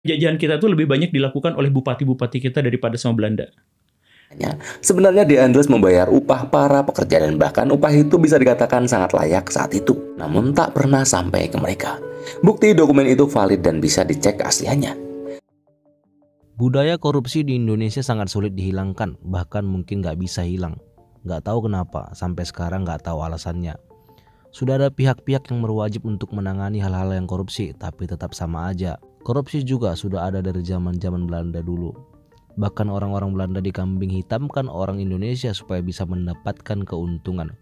Penjajahan kita tuh lebih banyak dilakukan oleh bupati-bupati kita daripada sama Belanda. Sebenarnya The Andes membayar upah para pekerja dan bahkan upah itu bisa dikatakan sangat layak saat itu, namun tak pernah sampai ke mereka. Bukti dokumen itu valid dan bisa dicek keasliannya. Budaya korupsi di Indonesia sangat sulit dihilangkan, bahkan mungkin nggak bisa hilang. Nggak tahu kenapa, sampai sekarang nggak tahu alasannya. Sudah ada pihak-pihak yang berwajib untuk menangani hal-hal yang korupsi, tapi tetap sama aja. Korupsi juga sudah ada dari zaman-zaman Belanda dulu. Bahkan orang-orang Belanda dikambing hitamkan orang Indonesia supaya bisa mendapatkan keuntungan.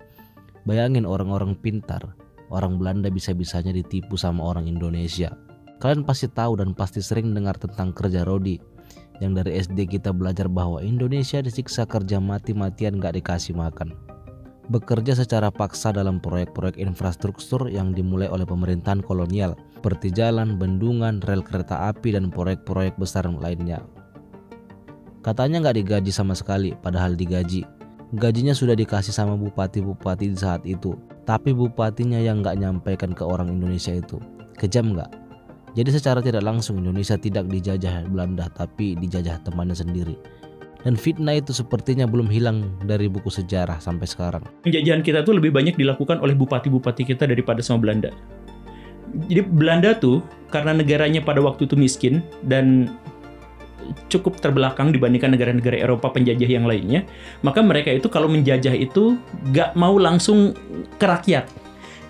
Bayangin orang-orang pintar, orang Belanda bisa-bisanya ditipu sama orang Indonesia. Kalian pasti tahu dan pasti sering dengar tentang kerja rodi, yang dari SD kita belajar bahwa Indonesia disiksa kerja mati-matian gak dikasih makan. Bekerja secara paksa dalam proyek-proyek infrastruktur yang dimulai oleh pemerintahan kolonial, seperti jalan, bendungan, rel kereta api, dan proyek-proyek besar lainnya. Katanya gak digaji sama sekali, padahal digaji. Gajinya sudah dikasih sama bupati-bupati di saat itu, tapi bupatinya yang gak nyampaikan ke orang Indonesia itu. Kejam gak? Jadi secara tidak langsung Indonesia tidak dijajah Belanda, tapi dijajah temannya sendiri. Dan fitnah itu sepertinya belum hilang dari buku sejarah sampai sekarang. Penjajahan kita tuh lebih banyak dilakukan oleh bupati-bupati kita daripada sama Belanda. Jadi Belanda tuh karena negaranya pada waktu itu miskin dan cukup terbelakang dibandingkan negara-negara Eropa penjajah yang lainnya, maka mereka itu kalau menjajah itu gak mau langsung ke rakyat,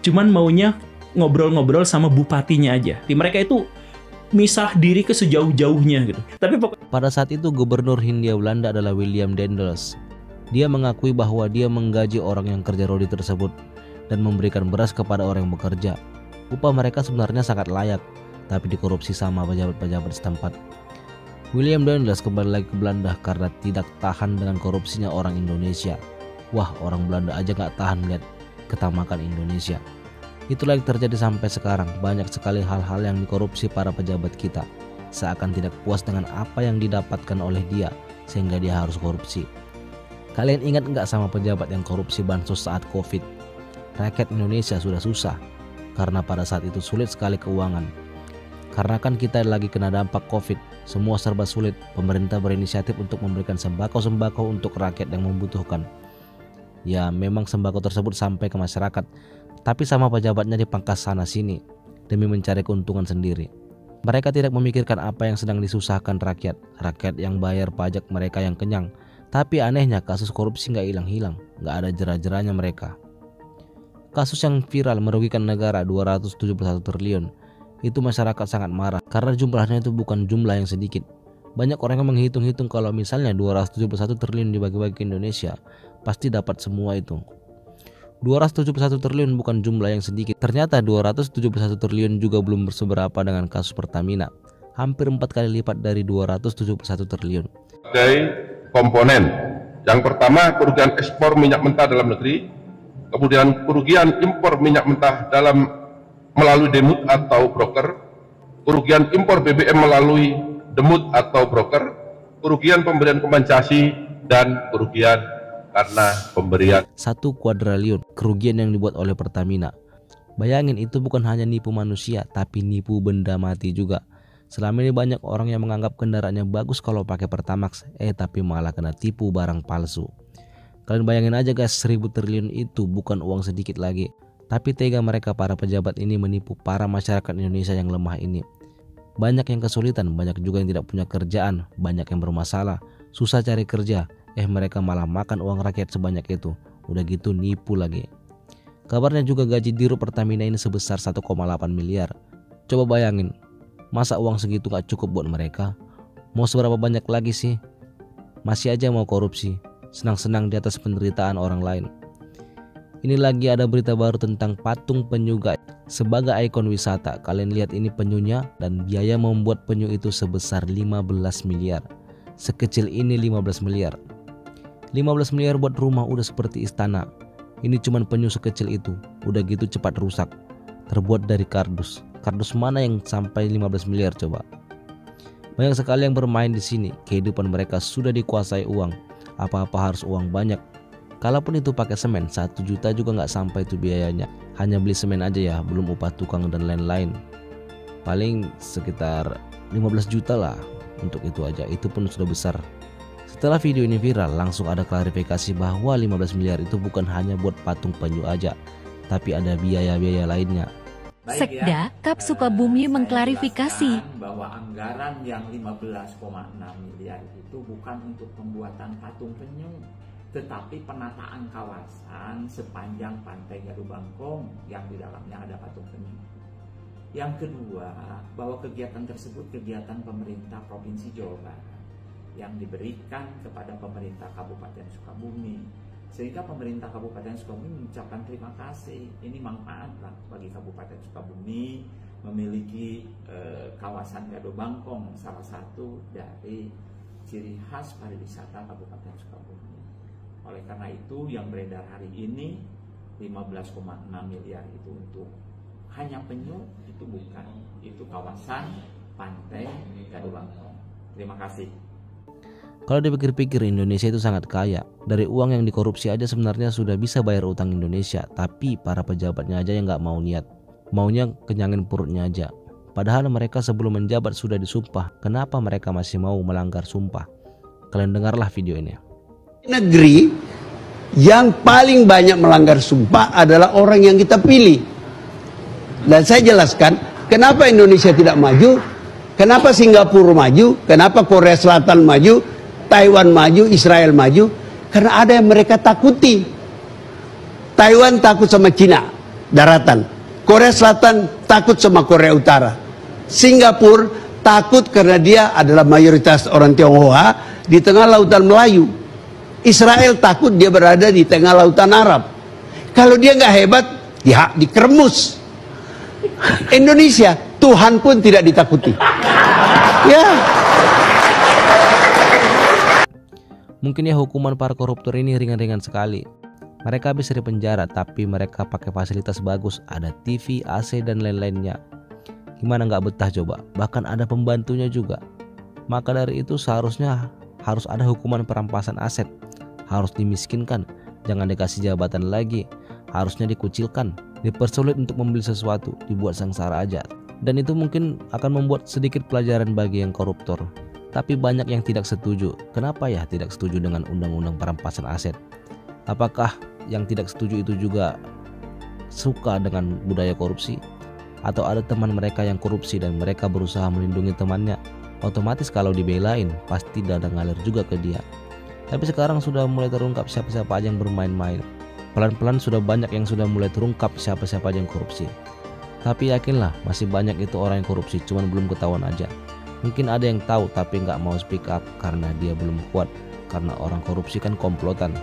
cuman maunya ngobrol-ngobrol sama bupatinya aja. Mereka itu misah diri ke sejauh-jauhnya gitu. Tapi pada saat itu gubernur Hindia Belanda adalah William Daendels. Dia mengakui bahwa dia menggaji orang yang kerja rodi tersebut dan memberikan beras kepada orang yang bekerja. Upah mereka sebenarnya sangat layak, tapi dikorupsi sama pejabat-pejabat setempat. William Daendels kembali lagi ke Belanda karena tidak tahan dengan korupsinya orang Indonesia. Wah, orang Belanda aja gak tahan lihat ketamakan Indonesia. Itulah yang terjadi sampai sekarang. Banyak sekali hal-hal yang dikorupsi para pejabat kita, seakan tidak puas dengan apa yang didapatkan oleh dia, sehingga dia harus korupsi. Kalian ingat nggak sama pejabat yang korupsi bansos saat Covid? Rakyat Indonesia sudah susah, karena pada saat itu sulit sekali keuangan. Karena kan kita lagi kena dampak Covid, semua serba sulit. Pemerintah berinisiatif untuk memberikan sembako-sembako untuk rakyat yang membutuhkan. Ya, memang sembako tersebut sampai ke masyarakat, tapi sama pejabatnya dipangkas sana sini demi mencari keuntungan sendiri. Mereka tidak memikirkan apa yang sedang disusahkan rakyat yang bayar pajak mereka yang kenyang. Tapi anehnya kasus korupsi nggak hilang-hilang, nggak ada jera-jeranya mereka. Kasus yang viral merugikan negara 271 triliun, itu masyarakat sangat marah karena jumlahnya itu bukan jumlah yang sedikit. Banyak orang yang menghitung-hitung kalau misalnya 271 triliun dibagi-bagi ke Indonesia, pasti dapat semua itu. 271 triliun bukan jumlah yang sedikit. Ternyata 271 triliun juga belum seberapa dengan kasus Pertamina. Hampir 4 kali lipat dari 271 triliun. Sebagai komponen. Yang pertama, kerugian ekspor minyak mentah dalam negeri. Kemudian kerugian impor minyak mentah melalui demut atau broker. Kerugian impor BBM melalui demut atau broker. Kerugian pemberian kompensasi dan kerugian karena pemberian 1 kuadriliun kerugian yang dibuat oleh Pertamina. Bayangin, itu bukan hanya nipu manusia, tapi nipu benda mati juga. Selama ini banyak orang yang menganggap kendaraannya bagus kalau pakai Pertamax, tapi malah kena tipu barang palsu. Kalian bayangin aja guys, 1000 triliun itu bukan uang sedikit lagi. Tapi tega mereka para pejabat ini menipu para masyarakat Indonesia yang lemah ini. Banyak yang kesulitan, banyak juga yang tidak punya kerjaan, banyak yang bermasalah, susah cari kerja. Mereka malah makan uang rakyat sebanyak itu. Udah gitu nipu lagi. Kabarnya juga gaji Dirut Pertamina ini sebesar 1,8 miliar. Coba bayangin, masa uang segitu gak cukup buat mereka? Mau seberapa banyak lagi sih? Masih aja mau korupsi, senang-senang di atas penderitaan orang lain. Ini lagi ada berita baru tentang patung penyu guys. Sebagai ikon wisata, kalian lihat ini penyunya, dan biaya membuat penyu itu sebesar 15 miliar. Sekecil ini 15 miliar. 15 miliar buat rumah udah seperti istana. Ini cuman penyu sekecil itu, udah gitu cepat rusak. Terbuat dari kardus. Kardus mana yang sampai 15 miliar coba? Banyak sekali yang bermain di sini. Kehidupan mereka sudah dikuasai uang. Apa-apa harus uang banyak. Kalaupun itu pakai semen, 1 juta juga nggak sampai itu biayanya. Hanya beli semen aja ya, belum upah tukang dan lain-lain. Paling sekitar 15 juta lah untuk itu aja, itu pun sudah besar. Setelah video ini viral, langsung ada klarifikasi bahwa 15 miliar itu bukan hanya buat patung penyu aja, tapi ada biaya-biaya lainnya. Sekda Kap Sukabumi mengklarifikasi bahwa anggaran yang 15,6 miliar itu bukan untuk pembuatan patung penyu, tetapi penataan kawasan sepanjang pantai Gaduh Bangkong yang di dalamnya ada patung penyu. Yang kedua, bahwa kegiatan tersebut kegiatan pemerintah Provinsi Jawa Barat yang diberikan kepada pemerintah Kabupaten Sukabumi, sehingga pemerintah Kabupaten Sukabumi mengucapkan terima kasih. Ini manfaat lah bagi Kabupaten Sukabumi memiliki kawasan Gaduh Bangkong, salah satu dari ciri khas pariwisata Kabupaten Sukabumi. Oleh karena itu yang beredar hari ini 15,6 miliar itu untuk hanya penyu, itu bukan, itu kawasan pantai Gaduh Bangkong. Terima kasih. Kalau dipikir-pikir, Indonesia itu sangat kaya. Dari uang yang dikorupsi aja sebenarnya sudah bisa bayar utang Indonesia, tapi para pejabatnya aja yang nggak mau niat, maunya kenyangin perutnya aja. Padahal mereka sebelum menjabat sudah disumpah. Kenapa mereka masih mau melanggar sumpah? Kalian dengarlah video ini. Negeri yang paling banyak melanggar sumpah adalah orang yang kita pilih. Dan saya jelaskan kenapa Indonesia tidak maju, kenapa Singapura maju, kenapa Korea Selatan maju, Taiwan maju, Israel maju, karena ada yang mereka takuti. Taiwan takut sama Cina, daratan. Korea Selatan takut sama Korea Utara. Singapura takut karena dia adalah mayoritas orang Tionghoa di tengah lautan Melayu. Israel takut dia berada di tengah lautan Arab. Kalau dia nggak hebat, ya dikeremus. Indonesia, Tuhan pun tidak ditakuti. Ya. Mungkin ya hukuman para koruptor ini ringan-ringan sekali. Mereka bisa dipenjara, tapi mereka pakai fasilitas bagus, ada TV, AC dan lain-lainnya. Gimana nggak betah coba? Bahkan ada pembantunya juga. Maka dari itu seharusnya harus ada hukuman perampasan aset, harus dimiskinkan, jangan dikasih jabatan lagi, harusnya dikucilkan, dipersulit untuk membeli sesuatu, dibuat sengsara aja. Dan itu mungkin akan membuat sedikit pelajaran bagi yang koruptor. Tapi banyak yang tidak setuju. Kenapa ya tidak setuju dengan undang-undang perampasan aset? Apakah yang tidak setuju itu juga suka dengan budaya korupsi? Atau ada teman mereka yang korupsi dan mereka berusaha melindungi temannya? Otomatis kalau dibelain pasti dada ngalir juga ke dia. Tapi sekarang sudah mulai terungkap siapa-siapa aja yang bermain-main. Pelan-pelan sudah banyak yang sudah mulai terungkap siapa-siapa aja yang korupsi. Tapi yakinlah masih banyak itu orang yang korupsi, cuman belum ketahuan aja. Mungkin ada yang tahu tapi nggak mau speak up karena dia belum kuat. Karena orang korupsi kan komplotan.